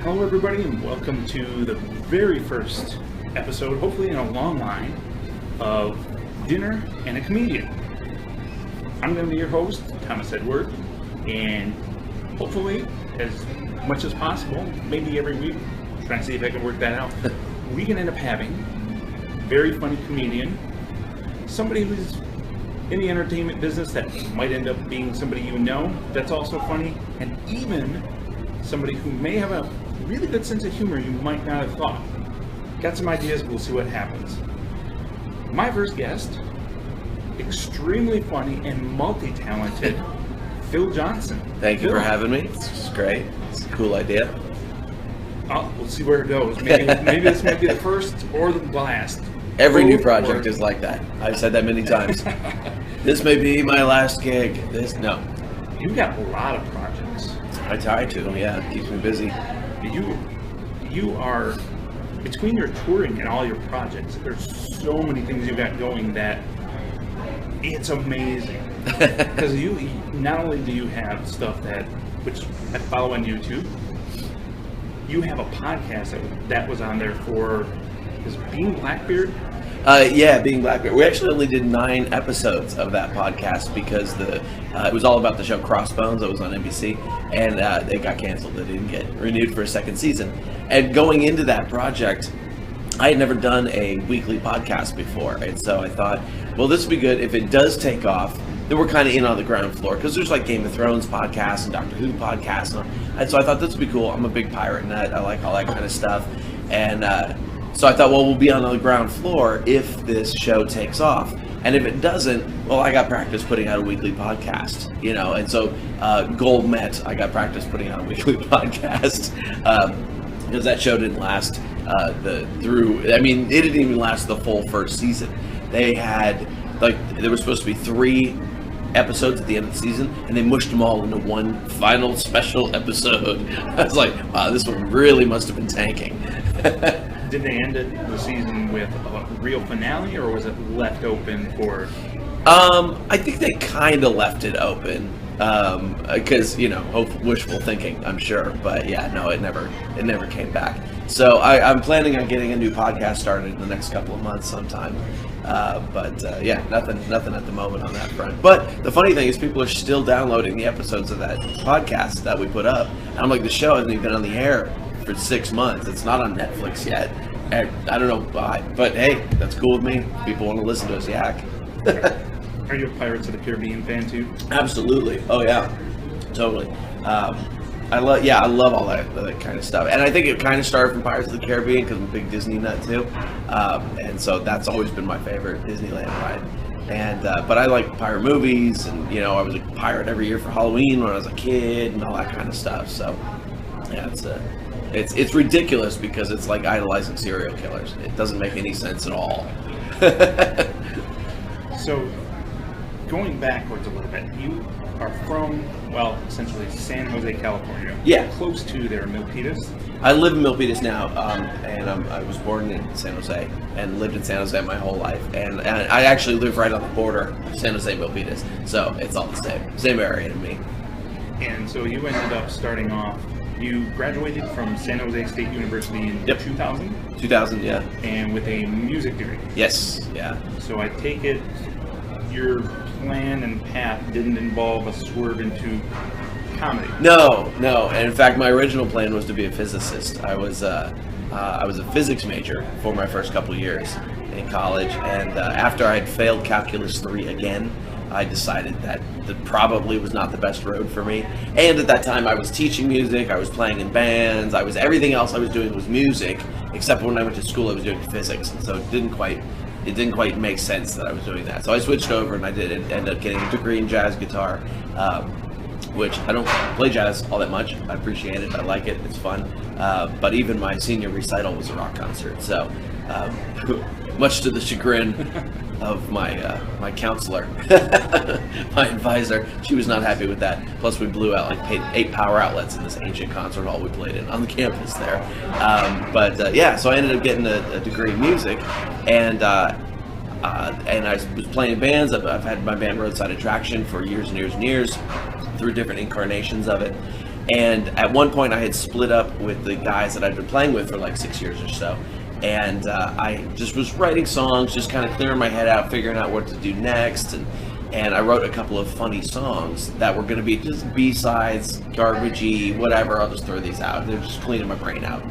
Hello, everybody, and welcome to the very first episode, hopefully in a long line, of Dinner and a Comedian. I'm going to be your host, Thomas Edward, and hopefully, as much as possible, maybe every week, trying to see if I can work that out, we can end up having a very funny comedian, somebody who's in the entertainment business that might end up being somebody you know that's also funny, and even somebody who may have a really good sense of humor you might not have thought. Got some ideas, we'll see what happens. My first guest, extremely funny and multi-talented, Phil Johnson. Thank you Phil. for having me. It's great. It's a cool idea. We'll see where it goes. Maybe this might be the first or the last. Every new project is like that. I've said that many times. This may be my last gig. No. You've got a lot of projects. I try to, yeah. It keeps me busy. You are, between your touring and all your projects, there's so many things you've got going that it's amazing. Because you not only do you have stuff which I follow on YouTube, you have a podcast that was on there for, is Being Blackbeard? Yeah, Being Blackbeard. We actually only did 9 episodes of that podcast because it was all about the show Crossbones that was on NBC, and it got canceled. They didn't get renewed for a second season. And going into that project, I had never done a weekly podcast before, and so I thought, well, this would be good if it does take off. Then we're kind of in on the ground floor because there's like Game of Thrones podcasts and Doctor Who podcasts, and so I thought this would be cool. I'm a big pirate nut. I like all that kind of stuff, and so I thought, well, we'll be on the ground floor if this show takes off. And if it doesn't, well, I got practice putting out a weekly podcast, and so goal met. I got practice putting out a weekly podcast because that show didn't last it didn't even last the full first season. They had, there was supposed to be 3 episodes at the end of the season, and they mushed them all into one final special episode. I was like, wow, this one really must have been tanking. Did they end the season with a real finale, or was it left open for? I think they kind of left it open because wishful thinking, I'm sure. But yeah, no, it never came back. So I'm planning on getting a new podcast started in the next couple of months sometime. Yeah, nothing at the moment on that front. But the funny thing is, people are still downloading the episodes of that podcast that we put up. And I'm like, the show hasn't even been on the air for 6 months. It's not on Netflix yet. And I don't know why, but hey, that's cool with me. People want to listen to us yak. Are you a Pirates of the Caribbean fan too? Absolutely. Oh yeah, totally. I love all that kind of stuff, and I think it kind of started from Pirates of the Caribbean because I'm a big Disney nut too, and so that's always been my favorite Disneyland ride. And but I like pirate movies, and I was a pirate every year for Halloween when I was a kid, and all that kind of stuff. So yeah, it's ridiculous because it's like idolizing serial killers. It doesn't make any sense at all. So, going backwards a little bit, you are from, essentially San Jose, California. Yeah. Close to there, Milpitas. I live in Milpitas now, and I was born in San Jose and lived in San Jose my whole life. And I actually live right on the border of San Jose, Milpitas. So it's all the same area to me. And so you ended up starting off, you graduated from San Jose State University in 2000? 2000, yeah. And with a music degree. Yes, yeah. So I take it your plan and path didn't involve a swerve into comedy. No. And in fact, my original plan was to be a physicist. I was a physics major for my first couple years in college, and after I had failed Calculus 3 again, I decided that probably was not the best road for me. And at that time, I was teaching music, I was playing in bands, everything else I was doing was music, except when I went to school, I was doing physics, and so it didn't quite make sense that I was doing that. So I switched over, and I did end up getting a degree in jazz guitar, which I don't play jazz all that much. I appreciate it, I like it, it's fun. But even my senior recital was a rock concert, so much to the chagrin of my counselor, my advisor. She was not happy with that. Plus, we blew out like 8 power outlets in this ancient concert hall we played in on the campus there. So I ended up getting a degree in music, and I was playing in bands. I've had my band Roadside Attraction for years and years and years, through different incarnations of it. And at one point, I had split up with the guys that I'd been playing with for like 6 years or so. And I just was writing songs, just kind of clearing my head out, figuring out what to do next. And I wrote a couple of funny songs that were going to be just B-sides, garbagey, whatever. I'll just throw these out. They're just cleaning my brain out.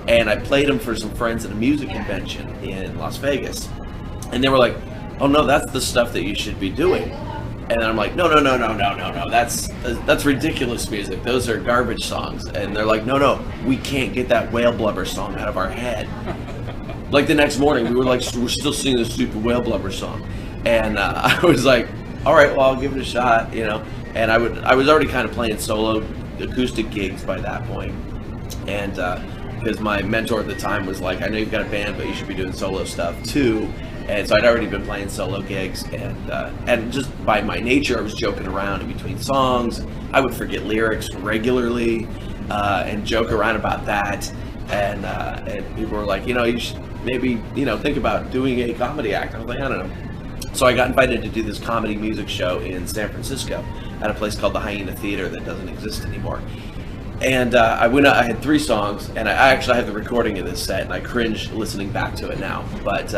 And I played them for some friends at a music convention in Las Vegas. And they were like, oh no, that's the stuff that you should be doing. And I'm like, no, that's ridiculous music. Those are garbage songs. And they're like, no, we can't get that whale blubber song out of our head. Like the next morning, we were like, we're still singing this stupid whale blubber song. And I was like, all right, well, I'll give it a shot, you know. And I was already kind of playing solo acoustic gigs by that point. And because my mentor at the time was like, I know you've got a band, but you should be doing solo stuff too. And so I'd already been playing solo gigs, and just by my nature, I was joking around in between songs. I would forget lyrics regularly, and joke around about that. And people were like, you should maybe, think about doing a comedy act. I was like, I don't know. So I got invited to do this comedy music show in San Francisco at a place called the Hyena Theater that doesn't exist anymore. And I went out, I had 3 songs, and I actually have the recording of this set, and I cringe listening back to it now. But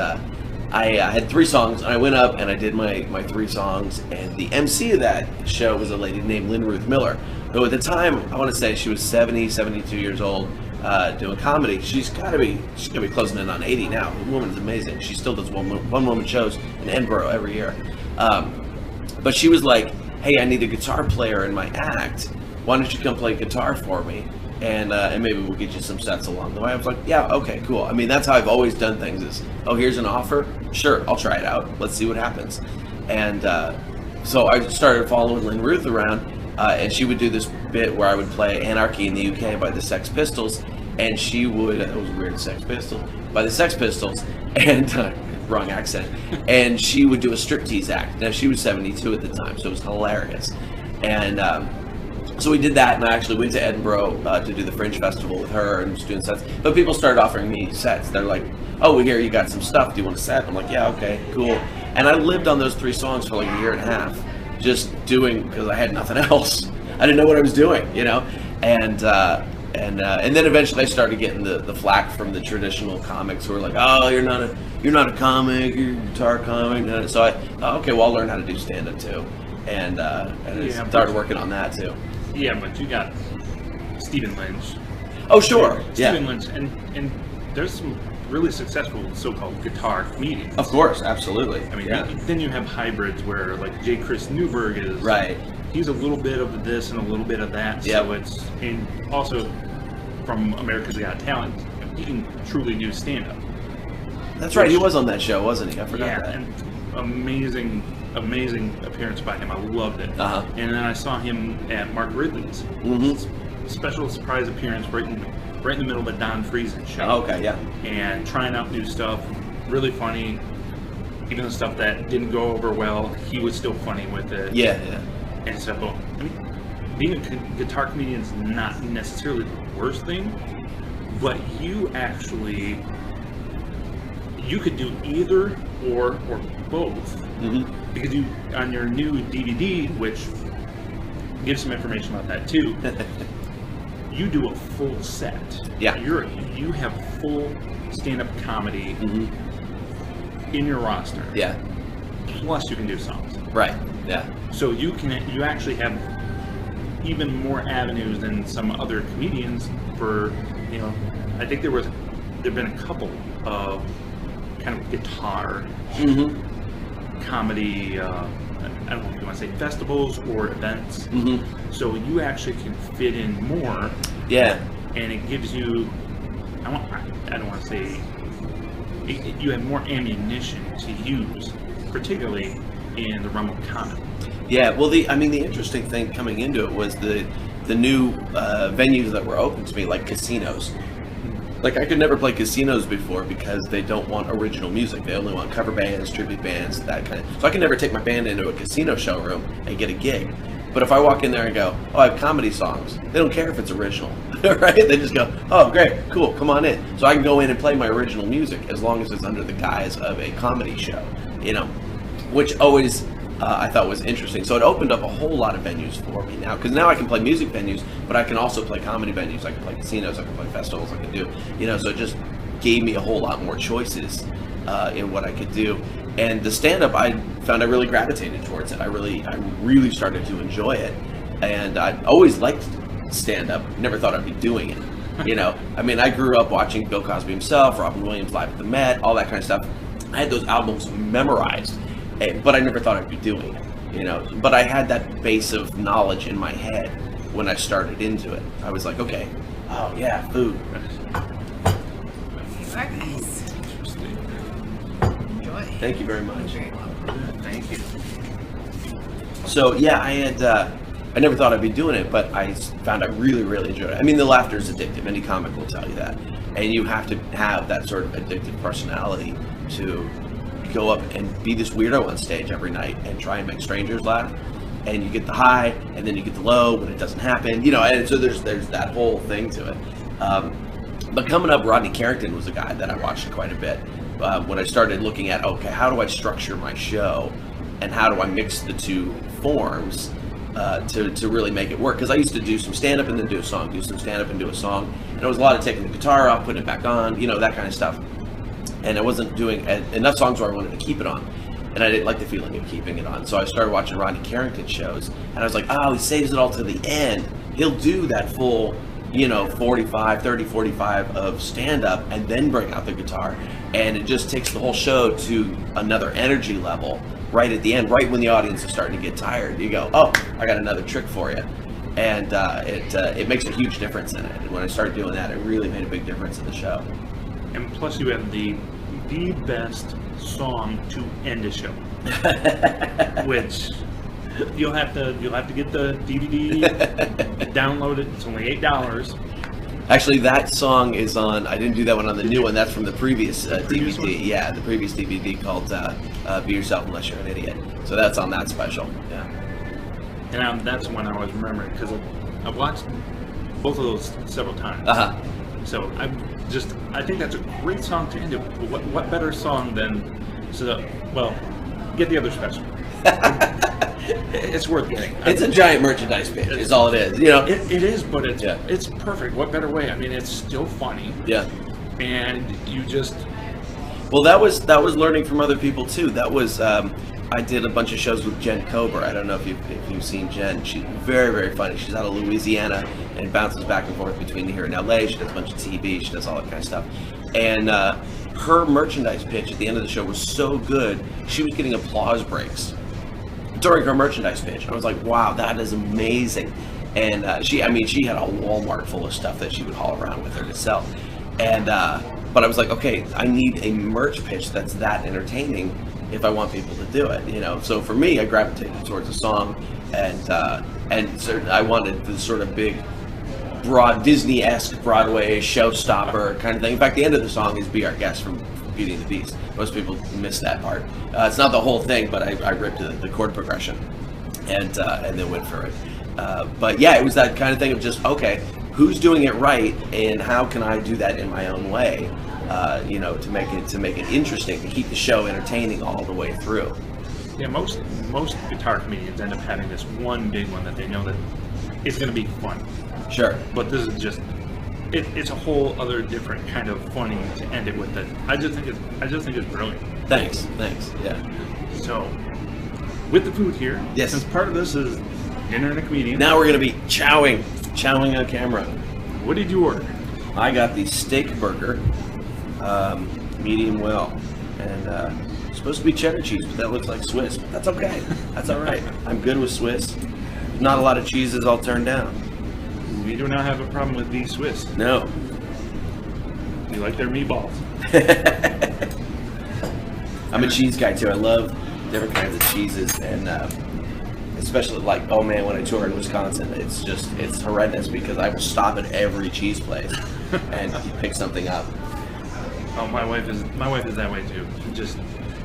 I had 3 songs, and I went up and I did my 3 songs, and the MC of that show was a lady named Lynn Ruth Miller, who at the time, I want to say she was 70, 72 years old, doing comedy. She's gonna be closing in on 80 now. The woman's amazing. She still does one-woman shows in Edinburgh every year. But she was like, hey, I need a guitar player in my act. Why don't you come play guitar for me? And maybe we'll get you some sets along the way. I was like, yeah, okay, cool. I mean, that's how I've always done things is, oh, here's an offer? Sure, I'll try it out. Let's see what happens. And so I started following Lynn Ruth around, and she would do this bit where I would play Anarchy in the UK by the Sex Pistols, and she would, it was a weird Sex Pistol, by the Sex Pistols, and, wrong accent, and she would do a striptease act. Now, she was 72 at the time, so it was hilarious. And so we did that, and I actually went to Edinburgh to do the Fringe Festival with her and was doing sets. But people started offering me sets. They're like, oh, we hear you got some stuff. Do you want a set? I'm like, yeah, okay, cool. And I lived on those 3 songs for like a year and a half, just doing, because I had nothing else. I didn't know what I was doing, And then eventually I started getting the flack from the traditional comics who were like, oh, you're not a comic, you're a guitar comic. And so I thought, okay, well, I'll learn how to do stand-up too. And I started working on that too. Yeah, but you got Stephen Lynch. Oh, sure. Stephen Lynch, and there's some really successful so-called guitar comedians. Of course, absolutely. I mean, then you have hybrids where like J. Chris Newberg is. Right. He's a little bit of this and a little bit of that. Yep. So it's, and also from America's Got Talent, he can truly do stand-up. That's right. He was on that show, wasn't he? I forgot that. And amazing appearance by him. I loved it. Uh-huh. And then I saw him at Mark Ridley's special surprise appearance right in the middle of a Don Friesen show. Oh, okay, yeah. And trying out new stuff, really funny. Even the stuff that didn't go over well, he was still funny with it. Yeah. And so, I mean, being a guitar comedian is not necessarily the worst thing, but you could do either or both. Mm-hmm. Because you, on your new DVD, which gives some information about that too, you do a full set. Yeah. You have full stand-up comedy in your roster. Yeah. Plus you can do songs. Right. Yeah. So you actually have even more avenues than some other comedians for, I think there've been a couple of kind of guitar comedy, I don't know if you want to say festivals or events. So you actually can fit in more. Yeah. And it gives you, I don't want to say, you have more ammunition to use, particularly in the realm of comedy. Yeah, well, the interesting thing coming into it was the new venues that were open to me, like casinos. Like, I could never play casinos before because they don't want original music. They only want cover bands, tribute bands, that kind of. So I can never take my band into a casino showroom and get a gig. But if I walk in there and go, oh, I have comedy songs, they don't care if it's original, right? They just go, oh, great, cool, come on in. So I can go in and play my original music as long as it's under the guise of a comedy show, which always I thought was interesting. So it opened up a whole lot of venues for me now, because now I can play music venues, but I can also play comedy venues. I can play casinos, I can play festivals, I can do, so it just gave me a whole lot more choices in what I could do. And the stand-up, I found I really gravitated towards it. I really started to enjoy it. And I always liked stand-up, never thought I'd be doing it. I mean, I grew up watching Bill Cosby himself, Robin Williams Live at the Met, all that kind of stuff. I had those albums memorized, but I never thought I'd be doing it, But I had that base of knowledge in my head when I started into it. I was like, okay, oh yeah, food. You are, guys. Enjoy. Thank you very much. You're very welcome. Thank you. So yeah, I never thought I'd be doing it, but I found I really, really enjoyed it. I mean, the laughter is addictive. Any comic will tell you that. And you have to have that sort of addictive personality to go up and be this weirdo on stage every night and try and make strangers laugh. And you get the high, and then you get the low when it doesn't happen. And so there's that whole thing to it. But coming up, Rodney Carrington was a guy that I watched quite a bit. When I started looking at, okay, how do I structure my show, and how do I mix the two forms to really make it work? Because I used to do some stand-up and then do a song, do some stand-up and do a song, and it was a lot of taking the guitar off, putting it back on, that kind of stuff. And I wasn't doing enough songs where I wanted to keep it on, and I didn't like the feeling of keeping it on. So I started watching Rodney Carrington shows, and I was like, oh, he saves it all to the end. He'll do that full 45 of stand-up and then bring out the guitar, and it just takes the whole show to another energy level right at the end, right when the audience is starting to get tired. You go, oh, I got another trick for you. And it makes a huge difference in it. And when I started doing that, it really made a big difference in the show. And plus you have the best song to end a show. Which you'll have to get the DVD, download it. It's only $8. Actually, that song is on. I didn't do that one on the new one. That's from the previous previous DVD. one? Yeah, the previous DVD called "Be Yourself Unless You're an Idiot." So that's on that special. Yeah. And that's one I always remember because I've watched both of those several times. So I think that's a great song to end it. What better song than get the other special. It's worth getting. It's a giant merchandise page. Is all it is. It is, but it's perfect. What better way? I mean, it's still funny. Yeah. And you just. Well, that was learning from other people too. That was I did a bunch of shows with Jen Kober. I don't know if you've seen Jen. She's very, very funny. She's out of Louisiana and bounces back and forth between here and LA. She does a bunch of TV. She does all that kind of stuff. And her merchandise pitch at the end of the show was so good. She was getting applause breaks during her merchandise pitch. I was like, wow, that is amazing. And she had a Walmart full of stuff that she would haul around with her to sell. And but I was like, okay, I need a merch pitch that's that entertaining if I want people to do it, So for me, I gravitated towards a song, and certainly I wanted the sort of big, broad Disney-esque Broadway showstopper kind of thing. In fact, the end of the song is "Be Our Guest" from Beauty and the Beast. Most people miss that part. It's not the whole thing, but I ripped the chord progression and then went for it. But yeah, it was that kind of thing of just, okay, who's doing it right, and how can I do that in my own way? To make it interesting, to keep the show entertaining all the way through. Yeah, most guitar comedians end up having this one big one that they know that it's going to be fun. Sure. But this is just it's a whole other different kind of funny to end it with. That I just think it's brilliant. Thanks. Yeah. So, with the food here, yes. Since part of this is dinner and a comedian. Now we're going to be chowing on camera. What did you order? I got the steak burger, medium well, and it's supposed to be cheddar cheese, but that looks like Swiss. But that's okay. That's all right. I'm good with Swiss. Not a lot of cheeses I'll turn down. We do not have a problem with the Swiss. No. We like their meatballs. I'm a cheese guy too. I love different kinds of cheeses, and especially when I tour in Wisconsin, it's horrendous because I will stop at every cheese place and pick something up. Oh, my wife is that way too.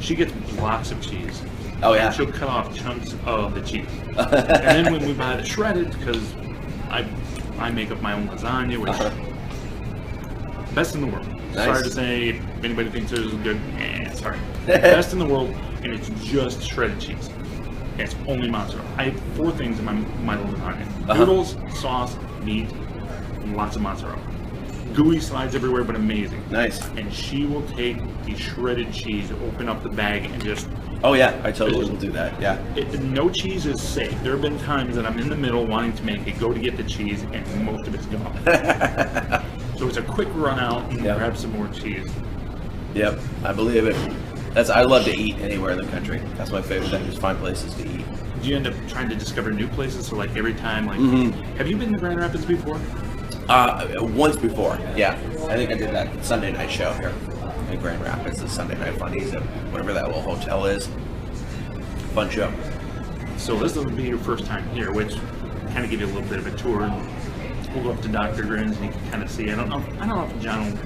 She gets blocks of cheese. Oh yeah. And she'll cut off chunks of the cheese, and then when we buy it shredded, because I make up my own lasagna, which best in the world. Nice. Sorry to say, if anybody thinks it is good, sorry. Best in the world, and it's just shredded cheese. It's only mozzarella. I have 4 things in my lasagna: Uh-huh. noodles, sauce, meat, and lots of mozzarella. Gooey slides everywhere, but amazing. Nice. And she will take the shredded cheese, open up the bag, and just Oh yeah, I totally will do that. Yeah. no cheese is safe. There have been times that I'm in the middle wanting to make it, go to get the cheese, and most of it's gone. So it's a quick run out and Yeah. grab some more cheese. Yep, I believe it. I love to eat anywhere in the country. That's my favorite thing, is find places to eat. Do you end up trying to discover new places? So like every time, like, Mhm. have you been to Grand Rapids before? Once before, yeah. I think I did that Sunday night show here in Grand Rapids, the Sunday Night Funnies, at whatever that little hotel is. Fun show. So this will be your first time here, which kind of give you a little bit of a tour. And we'll go up to Dr. Grins and you can kind of see. I don't know if John will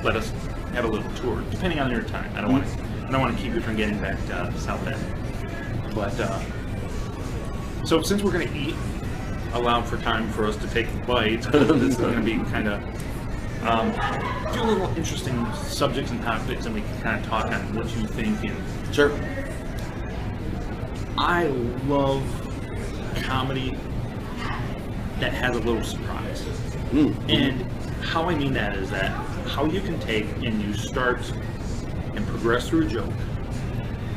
let us have a little tour, depending on your time. I don't want to keep you from getting back to South End. But so since we're going to eat, allow for time for us to take bites. This is going to be kind of a few little interesting subjects and topics, and we can kind of talk on what you think. And Sure. I love comedy that has a little surprise. And how I mean that is that how you can take and you start and progress through a joke,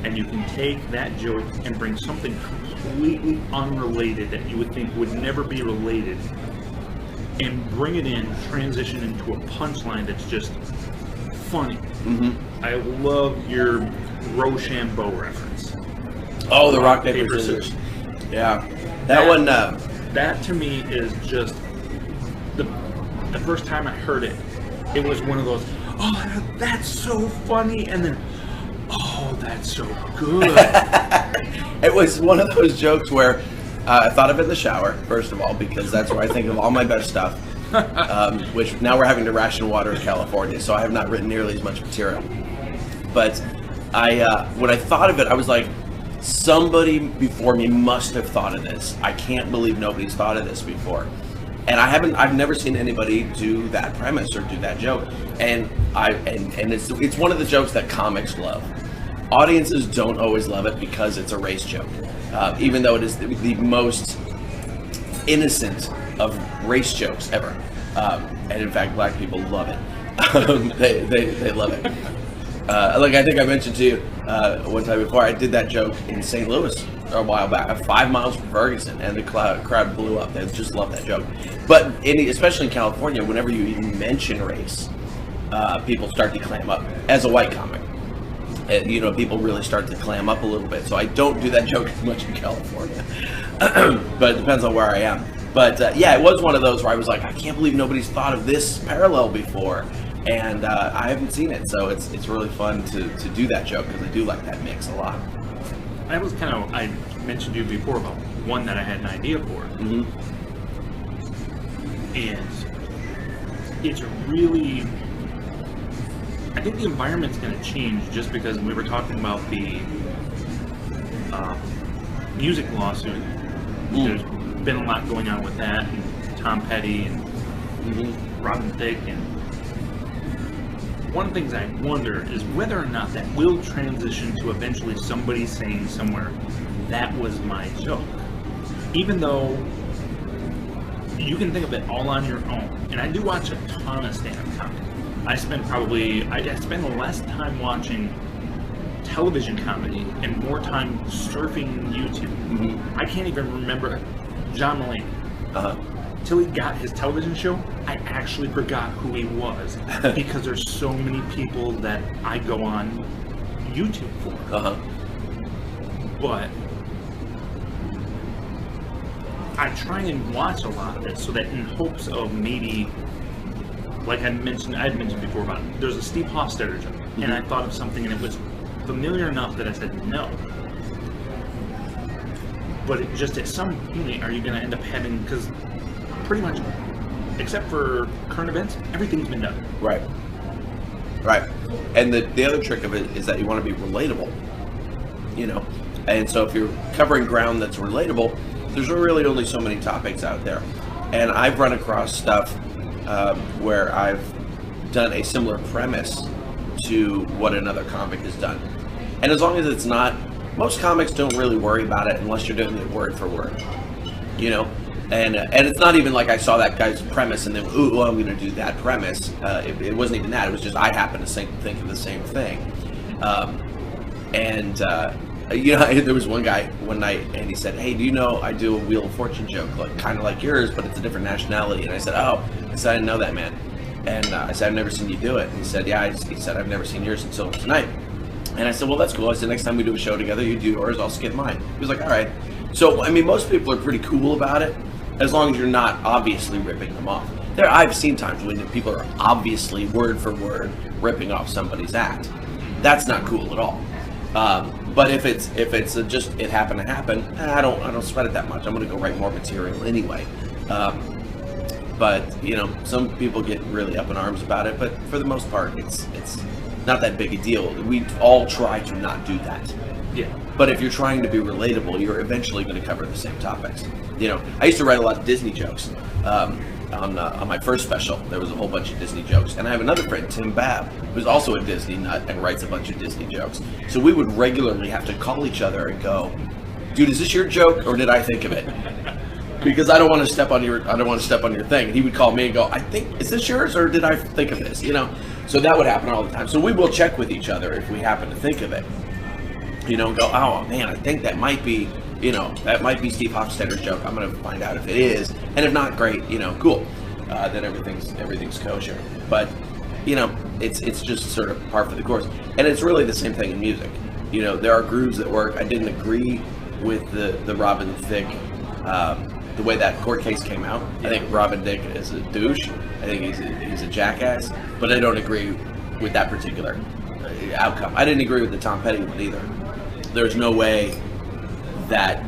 and you can take that joke and bring something completely unrelated that you would think would never be related, and bring it in, transition into a punchline that's just funny. I love your Rochambeau reference. Oh, the rock, paper, scissors. Yeah. That one, That to me is just the first time I heard it, it was one of those, oh, that's so funny, and then, oh, that's so good. it was one of those jokes where I thought of it in the shower, first of all, because that's where I think of all my best stuff, which now we're having to ration water in California, so I have not written nearly as much material. But when I thought of it, I was like, somebody before me must have thought of this. I can't believe nobody's thought of this before. And I've never seen anybody do that premise or do that joke. And it's one of the jokes that comics love. Audiences don't always love it because it's a race joke. Even though it is the most innocent of race jokes ever. And in fact, black people love it. They love it. Like I think I mentioned to you one time before, I did that joke in St. Louis a while back, 5 miles from Ferguson, and the crowd blew up. They just love that joke. But especially in California, whenever you even mention race, people start to clam up. As a white comic, people really start to clam up a little bit. So I don't do that joke as much in California, but it depends on where I am. But yeah, it was one of those where I was like, I can't believe nobody's thought of this parallel before. And I haven't seen it, so it's really fun to do that joke, because I do like that mix a lot. I mentioned to you before about one that I had an idea for. And it's really, I think the environment's going to change, just because we were talking about the music lawsuit. There's been a lot going on with that, and Tom Petty and Robin Thicke, and one of the things I wonder is whether or not that will transition to eventually somebody saying somewhere, that was my joke. Even though you can think of it all on your own. And I do watch a ton of stand-up comedy. I spend less time watching television comedy and more time surfing YouTube. I can't even remember John Mulaney. Till he got his television show, I actually forgot who he was, because there's so many people that I go on YouTube for. But I try and watch a lot of it, so that in hopes of maybe, like I had mentioned before about it, there's a Steve Hofstetter joke, and I thought of something and it was familiar enough that I said no. But it just, at some point, are you going to end up having, because pretty much, except for current events, everything's been done. Right. And the other trick of it is that you want to be relatable, and so if you're covering ground that's relatable, there's really only so many topics out there. And I've run across stuff where I've done a similar premise to what another comic has done, and as long as it's not most comics don't really worry about it unless you're doing it word for word, you know. And it's not even like I saw that guy's premise and then, ooh, I'm going to do that premise. It wasn't even that. It was just I happened to think of the same thing. You know, there was one guy one night and he said, hey, do you know I do a Wheel of Fortune joke, like kind of like yours, but it's a different nationality. And I said, oh, I didn't know that, man. And I said, I've never seen you do it. And he said, yeah, he said, I've never seen yours until tonight. And I said, well, that's cool. I said, next time we do a show together, you do yours, I'll skip mine. He was like, all right. So, I mean, most people are pretty cool about it, as long as you're not obviously ripping them off. I've seen times when people are obviously word for word ripping off somebody's act. That's not cool at all. But if it's just it happened to happen, I don't sweat it that much. I'm going to go write more material anyway. But you know, some people get really up in arms about it. But for the most part, it's not that big a deal. We all try to not do that. Yeah. But if you're trying to be relatable, you're eventually going to cover the same topics. You know, I used to write a lot of Disney jokes. On my first special, there was a whole bunch of Disney jokes. And I have another friend, Tim Babb, who's also a Disney nut and writes a bunch of Disney jokes. So we would regularly have to call each other and go, dude, is this your joke or did I think of it? Because I don't want to step on your thing. And he would call me and go, is this yours or did I think of this? You know, so that would happen all the time. So we will check with each other if we happen to think of it. You know, and go, oh man, I think that might be, you know, that might be Steve Hofstadter's joke. I'm going to find out if it is, and if not, great, you know, cool. Then everything's kosher. But you know, it's just sort of par for the course, and it's really the same thing in music. You know, there are grooves that work. I didn't agree with the Robin Thicke, the way that court case came out. I think Robin Thicke is a douche. I think he's a jackass. But I don't agree with that particular outcome. I didn't agree with the Tom Petty one either. There's no way that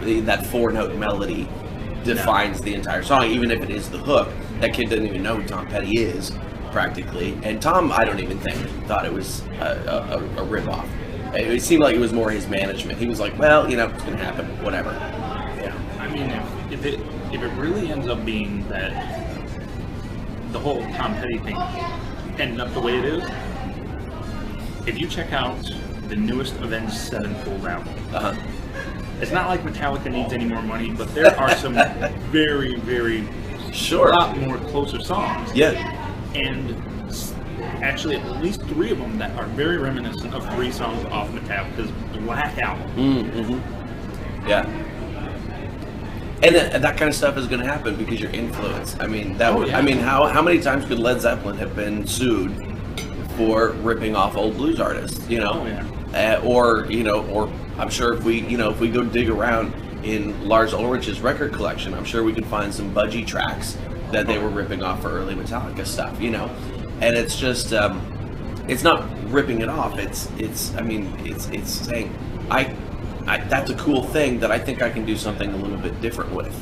4-note melody defines the entire song, even if it is the hook. That kid doesn't even know who Tom Petty is, practically. And Tom, I don't even think, thought it was a rip-off. It seemed like it was more his management. He was like, well, you know, it's going to happen, whatever. Yeah. I mean, if it really ends up being that the whole Tom Petty thing ended up the way it is, if you check out the newest Avenged Sevenfold album, it's not like Metallica needs any more money, but there are some very, very a lot more closer songs. Yeah. And actually at least 3 of them that are very reminiscent of 3 songs off Metallica's Black Album. Mm-hmm. Yeah. And that kind of stuff is going to happen because you're influenced. I mean, I mean, how many times could Led Zeppelin have been sued for ripping off old blues artists? You know, or I'm sure if we go dig around in Lars Ulrich's record collection, I'm sure we could find some Budgie tracks that they were ripping off for early Metallica stuff. You know, and it's just it's not ripping it off. It's saying that's a cool thing that I think I can do something a little bit different with.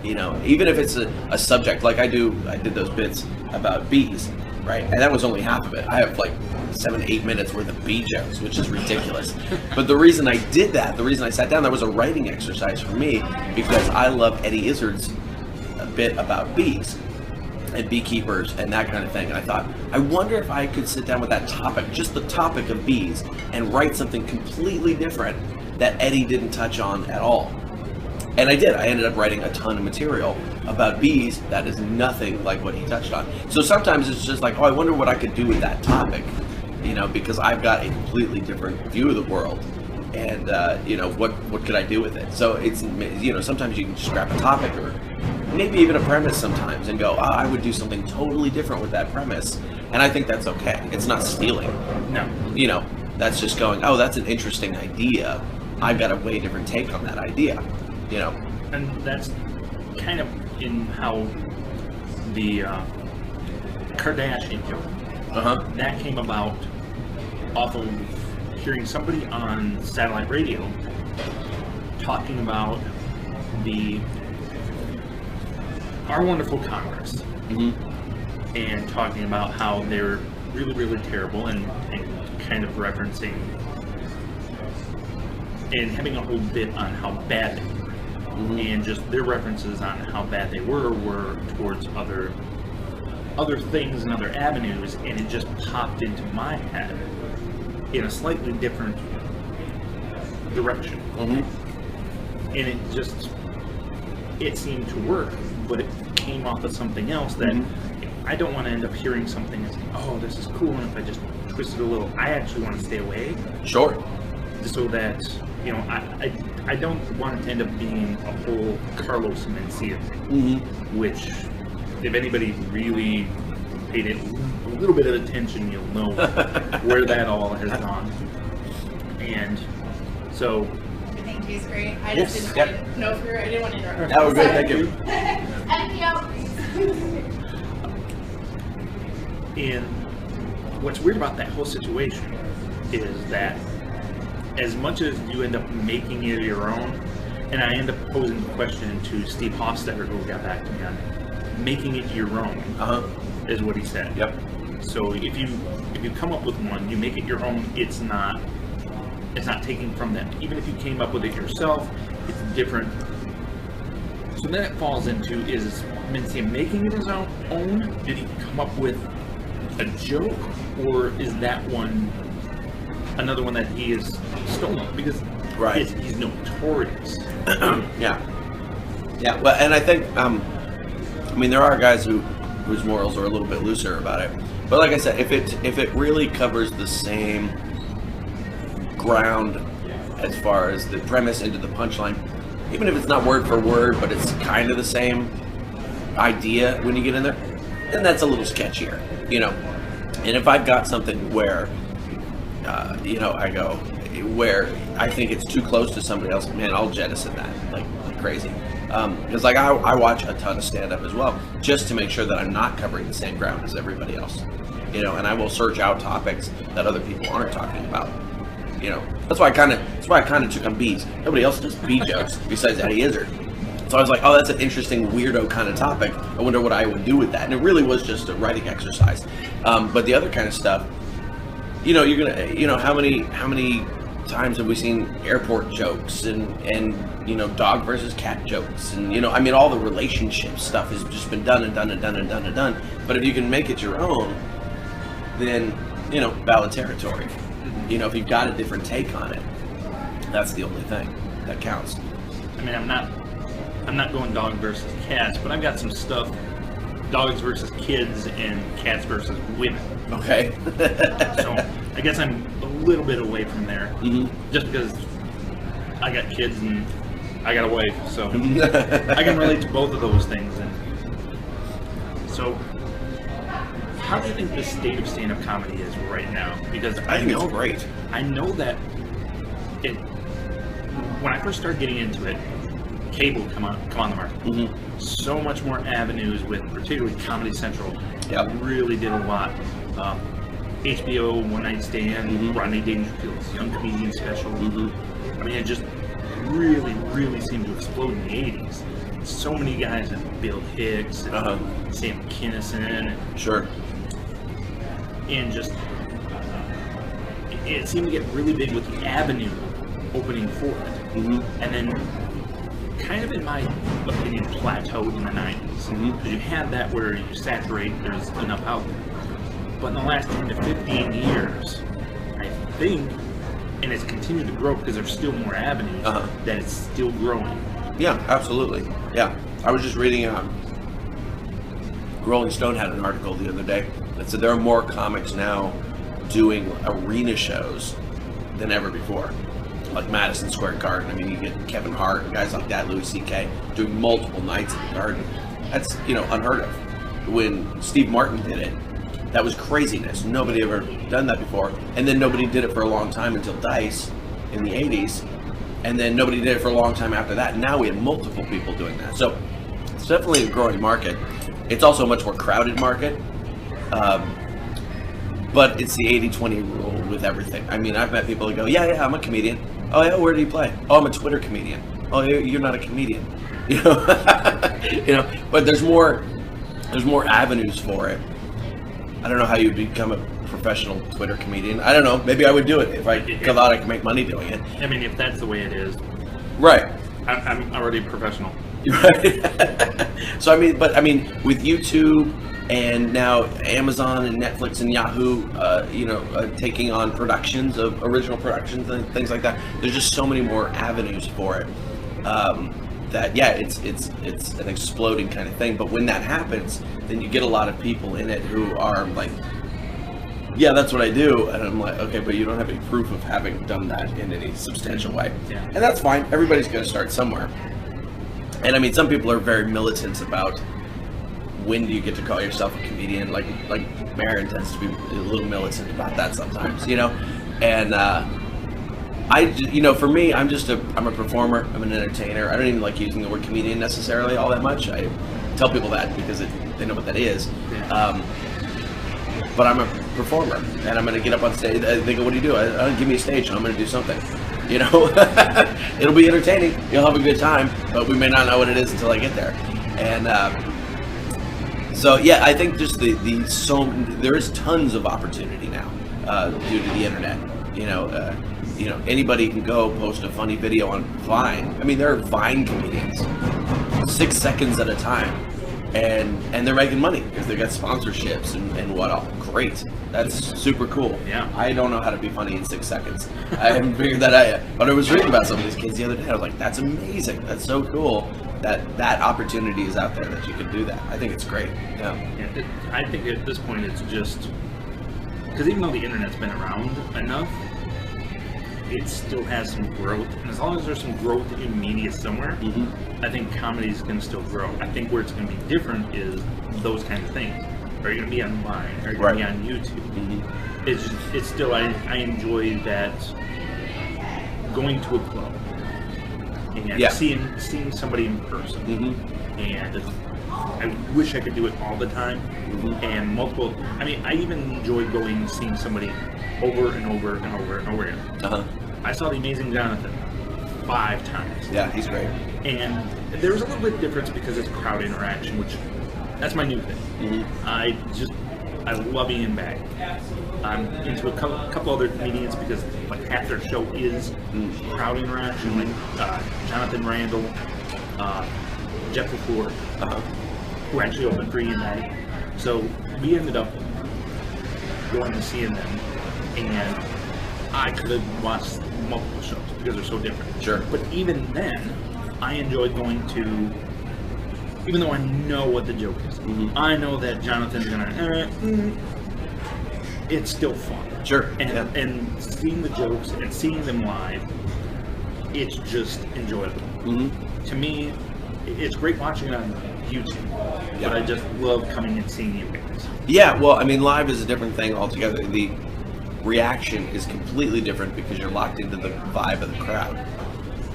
You know, even if it's a subject like I did those bits about bees, right? And that was only half of it. I have like 7-8 minutes worth of bee jokes, which is ridiculous. But the reason I did that, the reason I sat down, that was a writing exercise for me because I love Eddie Izzard's bit about bees and beekeepers and that kind of thing. And I thought, I wonder if I could sit down with that topic, just the topic of bees, and write something completely different that Eddie didn't touch on at all. And I did. I ended up writing a ton of material about bees that is nothing like what he touched on. So sometimes it's just like, oh, I wonder what I could do with that topic, you know, because I've got a completely different view of the world. And, you know, what could I do with it? So it's, you know, sometimes you can just grab a topic or maybe even a premise sometimes and go, I would do something totally different with that premise. And I think that's okay. It's not stealing. No. You know, that's just going, oh, that's an interesting idea. I've got a way different take on that idea. You know, and that's kind of in how the Kardashian joke that came about off of hearing somebody on satellite radio talking about our wonderful Congress, and talking about how they're really, really terrible, and kind of referencing and having a whole bit on how bad they were. And just their references on how bad they were towards other things and other avenues, and it just popped into my head in a slightly different direction. Mm-hmm. And it seemed to work, but it came off of something else that I don't want to end up hearing something as, oh, this is cool, and if I just twist it a little, I actually want to stay away. Sure. So that, you know, I don't want it to end up being a whole Carlos Mencia thing, which, if anybody really paid it a little bit of attention, you'll know where that all has gone. And so... I think he's great. I just didn't know if you were, I didn't want to interrupt. That was good, thank you. And me out, please. And what's weird about that whole situation is that as much as you end up making it your own, and I end up posing the question to Steve Hofstetter, who got back to me on it, making it your own is what he said. Yep. So if you come up with one, you make it your own. It's not taking from them. Even if you came up with it yourself, it's different. So then it falls into, is Mencia making it his own? Did he come up with a joke, or is that one another one that he is stolen? Because he's notorious. Yeah. Well, and I think I mean, there are guys whose morals are a little bit looser about it. But like I said, if it really covers the same ground as far as the premise into the punchline, even if it's not word for word, but it's kind of the same idea when you get in there, then that's a little sketchier, you know. And if I've got something where, you know, I go where I think it's too close to somebody else, man, I'll jettison that like crazy. Because like I watch a ton of stand-up as well, just to make sure that I'm not covering the same ground as everybody else, you know. And I will search out topics that other people aren't talking about, you know. That's why I kind of took on bees. Nobody else does bee jokes besides Eddie Izzard. So I was like, oh, that's an interesting weirdo kind of topic. I wonder what I would do with that. And it really was just a writing exercise. But the other kind of stuff, you know, you're gonna, you know, how many times have we seen airport jokes and you know, dog versus cat jokes, and you know, I mean, all the relationship stuff has just been done. But if you can make it your own, then, you know, valid territory. You know, if you've got a different take on it, that's the only thing that counts. I mean, I'm not going dog versus cats, but I've got some stuff, dogs versus kids and cats versus women. Okay. So I guess I'm a little bit away from there, just because I got kids and I got a wife, so I can relate to both of those things. And so, how do you think the state of stand-up comedy is right now? Because I think it's great. I know that when I first started getting into it, cable come on the market. So much more avenues with, particularly Comedy Central. Really did a lot. HBO, One Night Stand, Rodney Dangerfield's Young Comedian Special. I mean, it just really seemed to explode in the 80s. So many guys, and Bill Hicks, and Sam Kinison, and just it seemed to get really big with the avenue opening for it. And then, kind of in my opinion, plateaued in the 90s. Because you had that where you saturate, there's enough out there. But in the last 10 to 15 years, I think, and it's continued to grow because there's still more avenues, that it's still growing. Yeah, absolutely. Yeah. I was just reading, Rolling Stone had an article the other day that said there are more comics now doing arena shows than ever before. Like Madison Square Garden. I mean, you get Kevin Hart and guys like that, Louis C.K. doing multiple nights at the Garden. That's, you know, unheard of. When Steve Martin did it, that was craziness. Nobody ever done that before. And then nobody did it for a long time until Dice in the 80s. And then nobody did it for a long time after that. And now we have multiple people doing that. So it's definitely a growing market. It's also a much more crowded market. But it's the 80-20 rule with everything. I mean, I've met people who go, yeah, I'm a comedian. Oh, yeah, where do you play? Oh, I'm a Twitter comedian. Oh, you're not a comedian. You know, you know. But there's more avenues for it. I don't know how you become a professional Twitter comedian. I don't know. Maybe I would do it if I thought I could make money doing it. I mean, if that's the way it is, right? I'm already a professional. Right. So I mean, with YouTube and now Amazon and Netflix and Yahoo, taking on productions of original productions and things like that. There's just so many more avenues for it. It's an exploding kind of thing. But when that happens, then you get a lot of people in it who are like, yeah, that's what I do. And I'm like, okay, but you don't have any proof of having done that in any substantial way. Yeah. And that's fine. Everybody's going to start somewhere. And I mean, some people are very militant about when do you get to call yourself a comedian. Like Marin tends to be a little militant about that sometimes, And for me, I'm a performer. I'm an entertainer. I don't even like using the word comedian necessarily all that much. I tell people that because they know what that is. But I'm a performer, and I'm going to get up on stage. They go, "What do you do?" I don't give me a stage, and I'm going to do something. It'll be entertaining. You'll have a good time, but we may not know what it is until I get there. And I think just there is tons of opportunity now due to the internet. Anybody can go post a funny video on Vine. I mean, there are Vine comedians, 6 seconds at a time, and they're making money because they got sponsorships and what all. Great, that's super cool. Yeah, I don't know how to be funny in 6 seconds. I haven't figured that out yet. But I was reading about some of these kids the other day. I was like, that's amazing. That's so cool that opportunity is out there that you can do that. I think it's great. Yeah. I think at this point it's just because even though the internet's been around enough, it still has some growth, and as long as there's some growth in media somewhere, I think comedy is going to still grow. I think where it's going to be different is those kind of things. Are you going to be on Vine? Are you going to be on YouTube? It's still, I enjoy that going to a club and seeing somebody in person. And I wish I could do it all the time. And multiple, I mean, I even enjoy going and seeing somebody over and over and over and over again. I saw The Amazing Jonathan 5 times. Yeah, he's great. And there was a little bit of difference because it's crowd interaction, which that's my new thing. I love Ian Bagg. I'm into a couple other comedians because like half their show is crowd interaction, like Jonathan Randall, Jeff LaFleur, who actually opened for Ian Bagg. So we ended up going to seeing them, and I could have watched multiple shows because they're so different. Sure. But even then, I enjoyed going to, even though I know what the joke is. I know that Jonathan's gonna, it's still fun. Sure. And seeing the jokes and seeing them live, it's just enjoyable. To me, it's great watching it on YouTube, but I just love coming and seeing you guys. Yeah, well, I mean, live is a different thing altogether. The reaction is completely different because you're locked into the vibe of the crowd.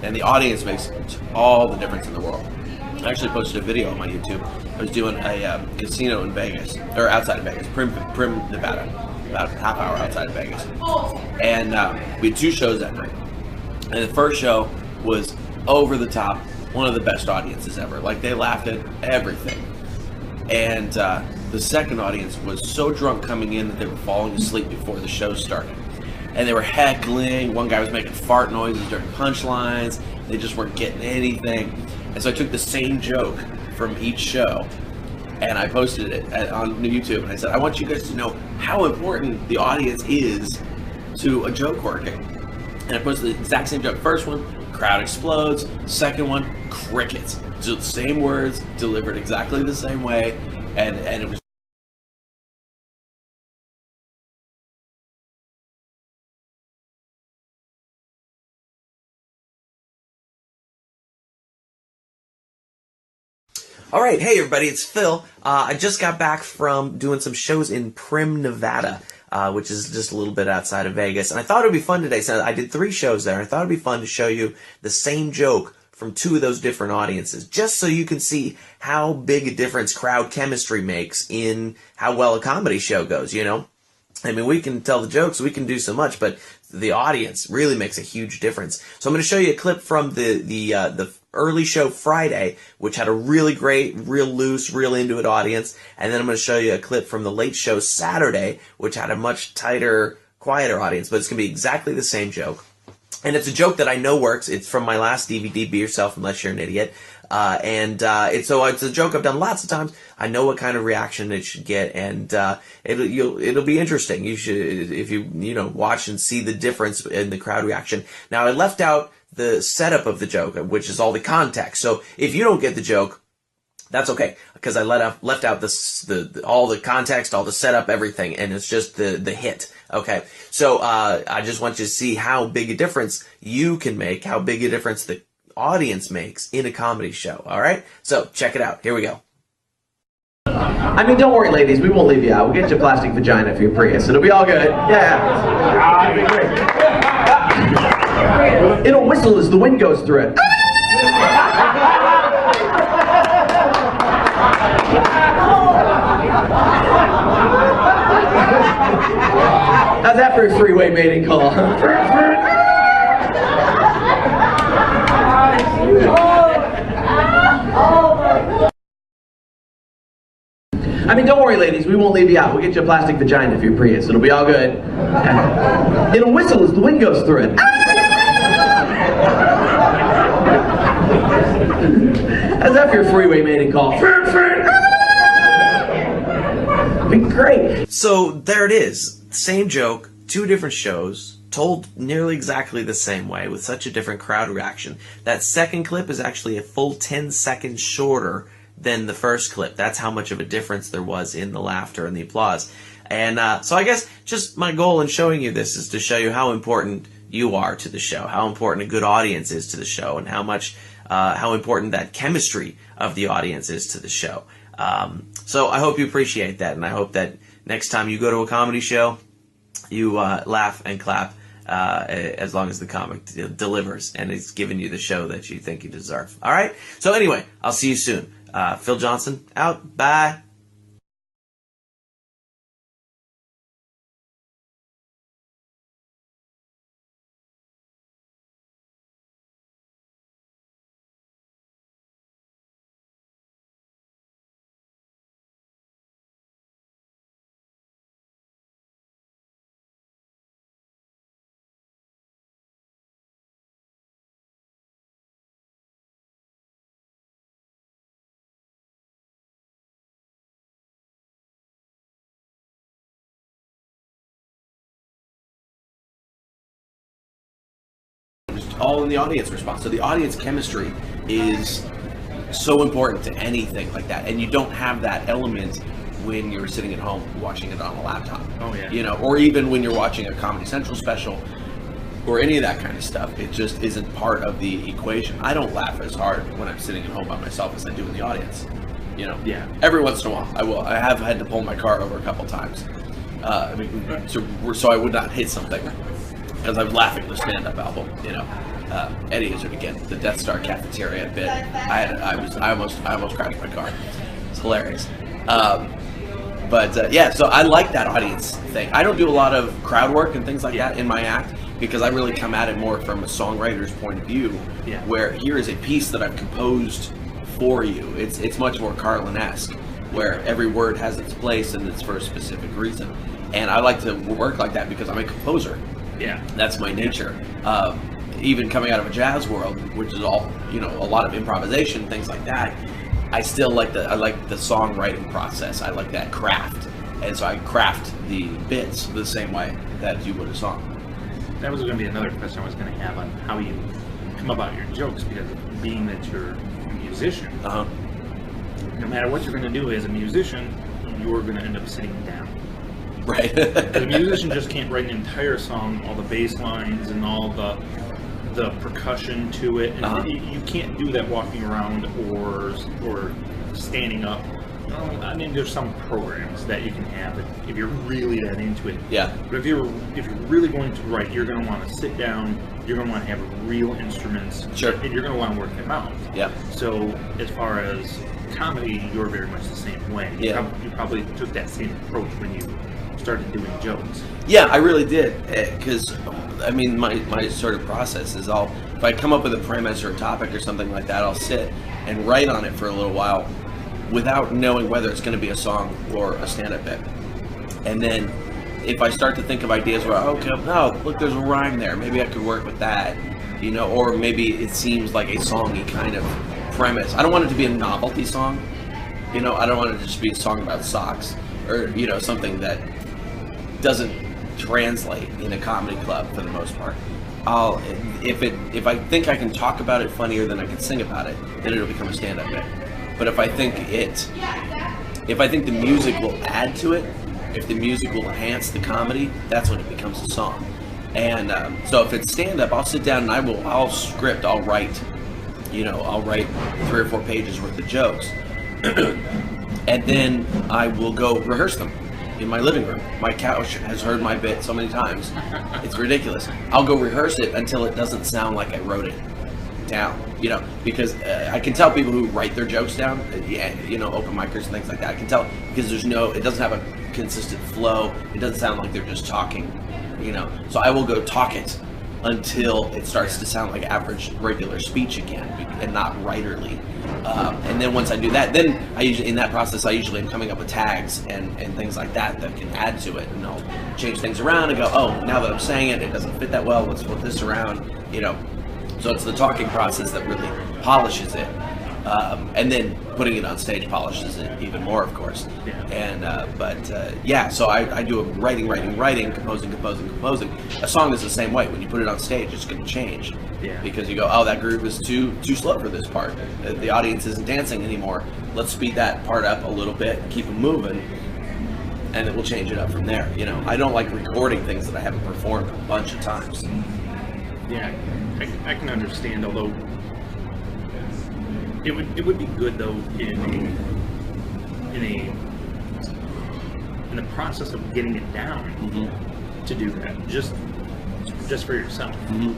And the audience makes all the difference in the world. I actually posted a video on my YouTube. I was doing a casino in Vegas, or outside of Vegas, Prim, Nevada, about a half hour outside of Vegas. And we had 2 shows that night. And the first show was over the top, one of the best audiences ever. Like, they laughed at everything. And the second audience was so drunk coming in that they were falling asleep before the show started. And they were heckling. One guy was making fart noises during punchlines. They just weren't getting anything. And so I took the same joke from each show and I posted it on YouTube. And I said, I want you guys to know how important the audience is to a joke working. And I posted the exact same joke. First one, crowd explodes. Second one, crickets. So same words, delivered exactly the same way. And it was All right, hey everybody, it's Phil. I just got back from doing some shows in Prim, Nevada, which is just a little bit outside of Vegas. And I thought it would be fun today. So I did 3 shows there. I thought it would be fun to show you the same joke from 2 of those different audiences, just so you can see how big a difference crowd chemistry makes in how well a comedy show goes, you know? I mean, we can tell the jokes, we can do so much, but the audience really makes a huge difference. So I'm going to show you a clip from the early show Friday, which had a really great, real loose, real into it audience. And then I'm going to show you a clip from the late show Saturday, which had a much tighter, quieter audience, but it's going to be exactly the same joke. And it's a joke that I know works. It's from my last DVD, Be Yourself Unless You're an Idiot. So it's a joke I've done lots of times. I know what kind of reaction it should get, and it'll be interesting. You should, if you watch and see the difference in the crowd reaction. Now, I left out the setup of the joke, which is all the context. So if you don't get the joke, that's okay, because I left out all the context, all the setup, everything, and it's just the hit. Okay, so I just want you to see how big a difference you can make, how big a difference the audience makes in a comedy show. All right, so check it out. Here we go. I mean, don't worry, ladies. We won't leave you out. We'll get you a plastic vagina for your Prius. It'll be all good. Yeah. It'll whistle as the wind goes through it. How's that for a three-way mating call? I mean, don't worry, ladies. We won't leave you out. We'll get you a plastic vagina for your Prius. It'll be all good. It'll whistle as the wind goes through it. How's that for your three-way mating call? Be great. So there it is. Same joke, two different shows, told nearly exactly the same way with such a different crowd reaction. That second clip is actually a full 10 seconds shorter than the first clip. That's how much of a difference there was in the laughter and the applause. And so I guess just my goal in showing you this is to show you how important you are to the show, how important a good audience is to the show, and how important that chemistry of the audience is to the show. So I hope you appreciate that, and I hope that next time you go to a comedy show, you laugh and clap as long as the comic delivers and is giving you the show that you think you deserve. All right? So anyway, I'll see you soon. Phil Johnson, out. Bye. All in the audience response. So the audience chemistry is so important to anything like that, and you don't have that element when you're sitting at home watching it on a laptop. Oh yeah. Or even when you're watching a Comedy Central special or any of that kind of stuff. It just isn't part of the equation. I don't laugh as hard when I'm sitting at home by myself as I do in the audience. Yeah. Every once in a while I will. I have had to pull my car over a couple times, so I would not hit something, because I'm laughing at the stand-up album. Eddie Izzard again, the Death Star cafeteria bit. I almost crashed my car. It's hilarious. So I like that audience thing. I don't do a lot of crowd work and things like that in my act, because I really come at it more from a songwriter's point of view. Yeah. Where here is a piece that I've composed for you. It's much more Carlin-esque, where every word has its place and it's for a specific reason. And I like to work like that because I'm a composer. Yeah. That's my nature. Even coming out of a jazz world, which is all, a lot of improvisation, things like that, I still like the songwriting process. I like that craft. And so I craft the bits the same way that you would a song. That was going to be another question I was going to have on how you come about your jokes, because being that you're a musician, no matter what you're going to do as a musician, you're going to end up sitting down. Right. A musician just can't write an entire song, all the bass lines and all the percussion to it. And you can't do that walking around or standing up. I mean, there's some programs that you can have if you're really that into it. Yeah. But if you're really going to write, you're going to want to sit down. You're going to want to have real instruments. Sure. And you're going to want to work them out. Yeah. So as far as comedy, you're very much the same way. Yeah. You probably took that same approach when you started doing jokes. Yeah, I really did, because my sort of process is if I come up with a premise or a topic or something like that, I'll sit and write on it for a little while without knowing whether it's going to be a song or a stand-up bit. And then if I start to think of ideas where, look, there's a rhyme there, maybe I could work with that, or maybe it seems like a songy kind of premise. I don't want it to be a novelty song. You know, I don't want it to just be a song about socks or, you know, something that doesn't translate in a comedy club for the most part. If I think I can talk about it funnier than I can sing about it, then it'll become a stand-up bit. But if I think the music will add to it, if the music will enhance the comedy, that's when it becomes a song. And so if it's stand-up, I'll sit down and I'll script, I'll write 3 or 4 pages worth of jokes. And then I will go rehearse them in my living room. My couch has heard my bit so many times. It's ridiculous. I'll go rehearse it until it doesn't sound like I wrote it down, you know, because I can tell people who write their jokes down, you know, open micers and things like that. I can tell because it doesn't have a consistent flow. It doesn't sound like they're just talking, you know. So I will go talk it until it starts to sound like average regular speech again and not writerly. And then once I do that, then I usually am coming up with tags and things like that can add to it, and I'll change things around and go, oh, now that I'm saying it doesn't fit that well, let's flip this around, you know. So it's the talking process that really polishes it, and then putting it on stage polishes it even more, of course. Yeah. And so I do a writing, composing. A song is the same way. When you put it on stage, it's going to change. Yeah. Because you go, oh, that groove is too slow for this part. The audience isn't dancing anymore. Let's speed that part up a little bit, keep them moving, and then we'll change it up from there. You know, I don't like recording things that I haven't performed a bunch of times. Yeah, I can understand. Although it would be good though in the process of getting it down to do that just for yourself,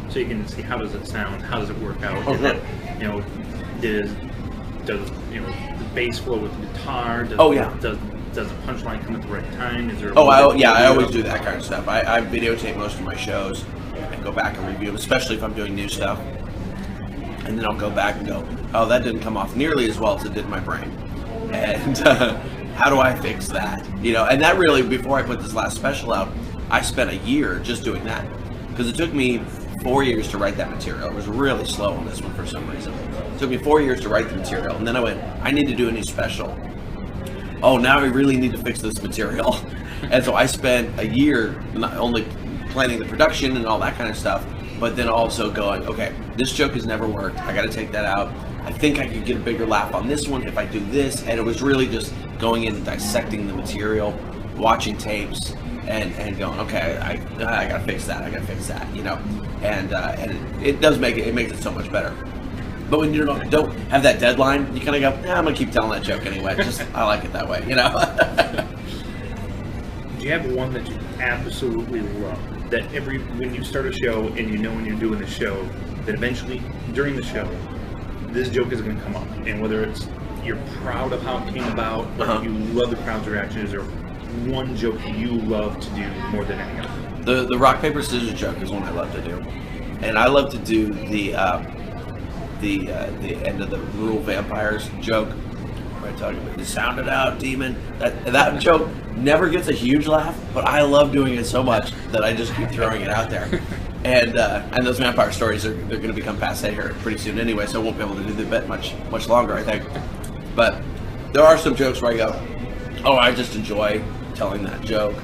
so you can see how does it sound, how does it work out. Okay. You know, does you know the bass flow with the guitar? Does the punchline come at the right time? Is there? I always do that kind of stuff. I videotape most of my shows and go back and review them, especially if I'm doing new stuff. And then I'll go back and go, oh, that didn't come off nearly as well as it did in my brain. And how do I fix that? You know, and that really, before I put this last special out, I spent a year just doing that. Because it took me 4 years to write that material. It was really slow on this one for some reason. It took me 4 years to write the material. And then I went, I need to do a new special. Oh, now I really need to fix this material. And so I spent a year not only planning the production and all that kind of stuff, but then also going, okay, this joke has never worked. I got to take that out. I think I could get a bigger laugh on this one if I do this. And it was really just going in and dissecting the material, watching tapes, and going, okay, I got to fix that. I got to fix that, you know. And it does make it so much better. But when you don't have that deadline, you kind of go, I'm going to keep telling that joke anyway. Just I like it that way, you know. Do you have one that you absolutely love? That when you start a show and you know when you're doing the show, that eventually during the show, this joke is going to come up, and whether it's you're proud of how it came about, or you love the crowd's reactions, or one joke you love to do more than any other. The rock paper scissors joke is one I love to do, and I love to do the end of the Rural Vampires joke. Where I talk about the sound it out, demon. That joke never gets a huge laugh, but I love doing it so much that I just keep throwing it out there. And those vampire stories they're going to become passé here pretty soon anyway, so I won't be able to do the bit much longer, I think. But there are some jokes where I go, oh, I just enjoy telling that joke,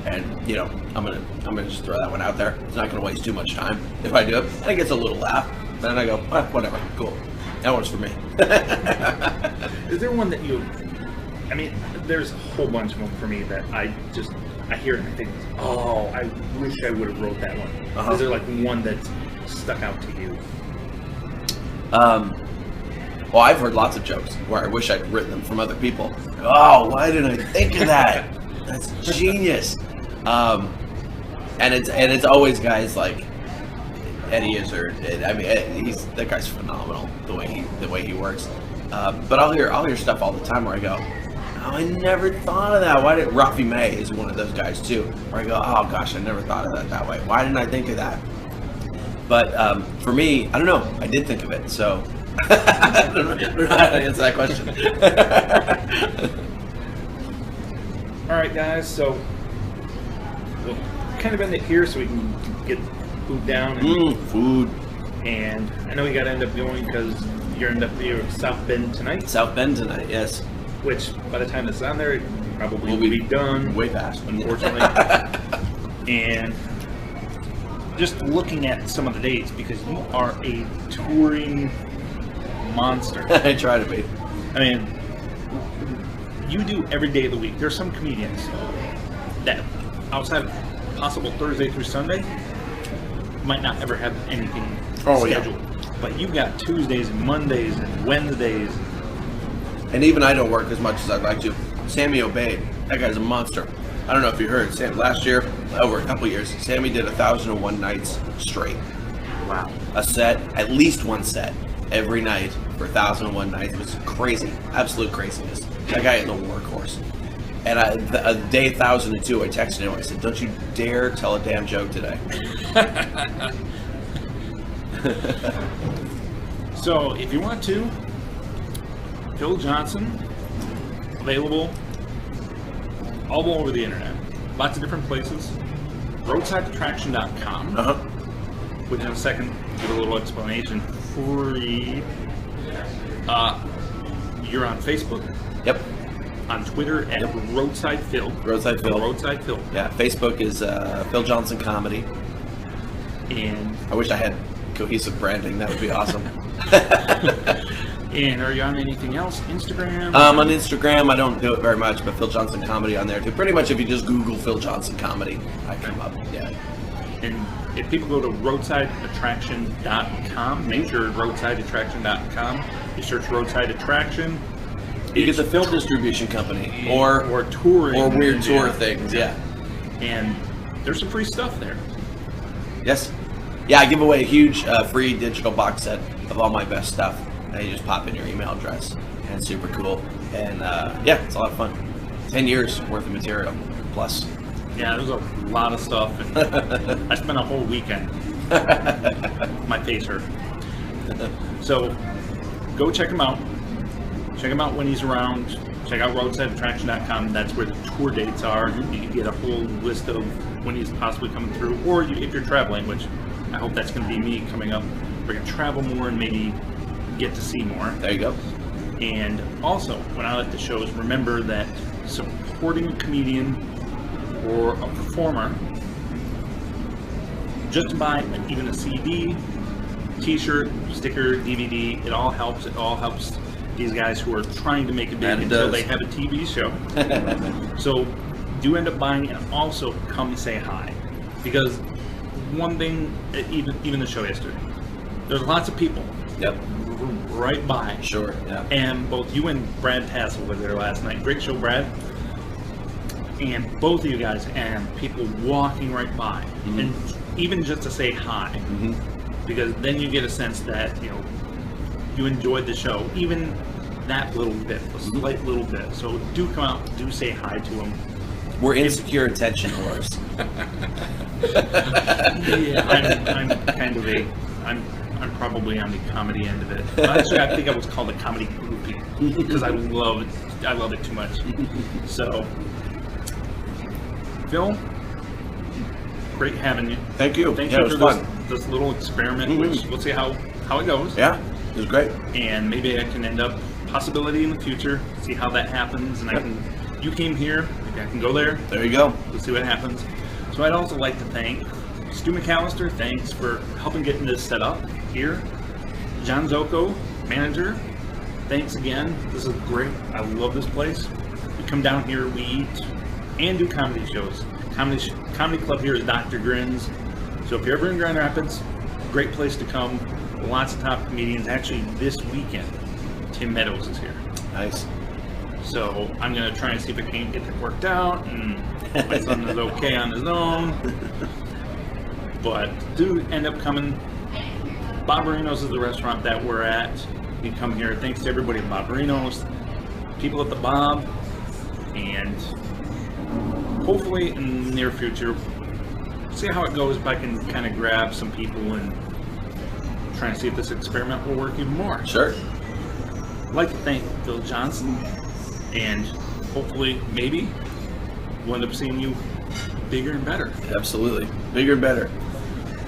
and you know, I'm gonna just throw that one out there. It's not going to waste too much time if I do it. And it gets a little laugh, then I go, whatever, cool. That one's for me. Is there one that I mean, there's a whole bunch of them for me that I hear it and I think, oh, I wish I would have wrote that one. Is there like one that's stuck out to you? Well, I've heard lots of jokes where I wish I'd written them from other people. Oh, why didn't I think of that? That's genius. And it's always guys like Eddie Izzard. I mean, that guy's phenomenal the way he works. But I'll hear stuff all the time where I go, oh, I never thought of that. Rafi May is one of those guys too, where I go, oh gosh, I never thought of that way. Why didn't I think of that? But for me, I don't know. I did think of it, so I don't know how to answer that question. All right, guys. So we'll kind of end it here so we can get food down. Food. And I know you got to end up going because You're end up here at South Bend tonight, South Bend tonight, yes. which by the time this is on there, it probably We'll will be be done. way past. Unfortunately. And just looking at some of the dates, because you are a touring monster. I try to be. I mean, you do every day of the week. There's some comedians that, outside of possible Thursday through Sunday, might not ever have anything scheduled. But you've got Tuesdays and Mondays and Wednesdays. And even I don't work as much as I'd like to. Sammy Obey, that guy's a monster. I don't know if you heard, Sam, last year, over a couple years, Sammy did 1,001 nights straight. Wow. A set, at least one set, every night for 1,001 nights. It was crazy, absolute craziness. That guy is a workhorse. And day 1,002, I texted him. I said, "Don't you dare tell a damn joke today." So, if you want to, Phil Johnson, available all over the internet. Lots of different places. RoadsideAttraction.com, which in a second, give a little explanation. Free. You're on Facebook. Yep. On Twitter at Roadside Phil. Roadside Phil. Roadside Phil. Yeah, Facebook is Phil Johnson Comedy. And I wish I had cohesive branding. That would be awesome. and are you on anything else? Instagram? On Instagram, I don't do it very much, but Phil Johnson Comedy on there too. Pretty much if you just Google Phil Johnson Comedy, I come up. Yeah. And if people go to roadsideattraction.com, make sure roadsideattraction.com, you search Roadside Attraction. You get the film distribution company or touring or weird tour yeah. things. Yeah. And there's some free stuff there. Yes. Yeah, I give away a huge free digital box set of all my best stuff. And you just pop in your email address, and it's super cool. And yeah, it's a lot of fun. 10 years worth of material plus. Yeah, there's a lot of stuff. And I spent a whole weekend. My face hurt. So go check him out. Check him out when he's around. Check out roadsideattraction.com. That's where the tour dates are. You can get a whole list of when he's possibly coming through. Or if you're traveling, which I hope that's going to be me coming up. We're going to travel more and maybe get to see more. There you go. And also, when I like the shows, remember that supporting a comedian or a performer, just to buy even a CD, t-shirt, sticker, DVD, it all helps. It all helps these guys who are trying to make it big until they have a TV show. So do end up buying and also come say hi. Because one thing, even the show yesterday, there's lots of people. Yep. Right by. Sure, yeah. And both you and Brad Tassel were there last night. Great show, Brad. And both of you guys and people walking right by. Mm-hmm. And even just to say hi. Mm-hmm. Because then you get a sense that, you enjoyed the show. Even that little bit, a slight little bit. So do come out, do say hi to them. We're insecure attention whores. Yeah, I'm kind of I'm probably on the comedy end of it. Actually, I think I was called a comedy groupie because I love it too much. So, Phil, great having you. Thank you. Thank you for this little experiment, which we'll see how it goes. Yeah, it was great. And maybe I can end up possibility in the future. See how that happens, and you came here, maybe I can go there. There you go. We'll see what happens. So I'd also like to thank Stu McAllister. Thanks for helping getting this set up here. John Zocco, manager. Thanks again. This is great. I love this place. We come down here, we eat, and do comedy shows. Comedy club here is Dr. Grins. So if you're ever in Grand Rapids, great place to come. Lots of top comedians. Actually, this weekend, Tim Meadows is here. Nice. So I'm going to try and see if I can get that worked out, and my son is okay on his own. But do end up coming. Bobberino's is the restaurant that we're at. You come here. Thanks to everybody at Bobberino's, people at the Bob, and hopefully in the near future, see how it goes if I can kind of grab some people and try and see if this experiment will work even more. Sure. I'd like to thank Phil Johnson, and hopefully, maybe, we'll end up seeing you bigger and better. Absolutely. Bigger and better.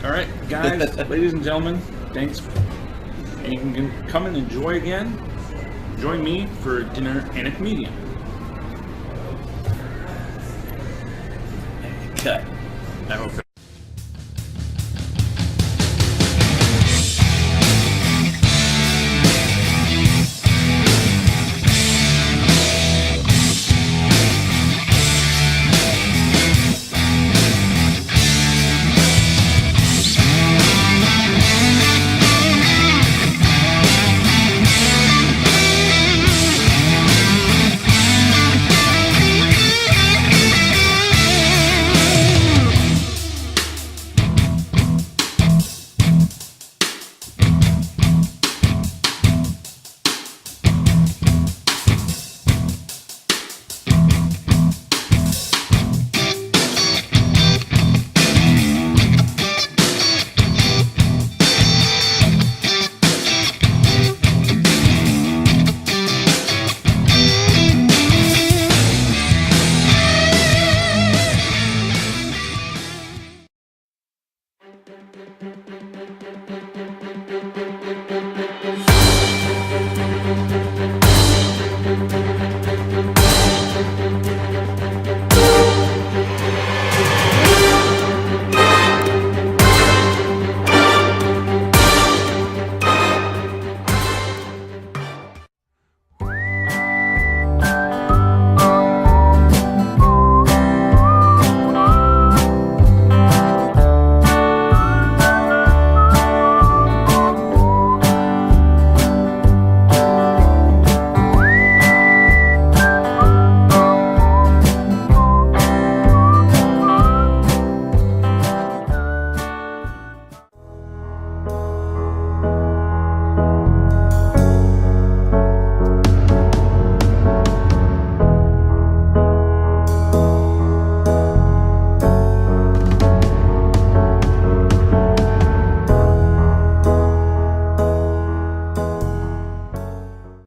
All right, guys, ladies and gentlemen, thanks And you can come and enjoy again. Join me for Dinner and a Comedian. Cut. I hope that Thank you.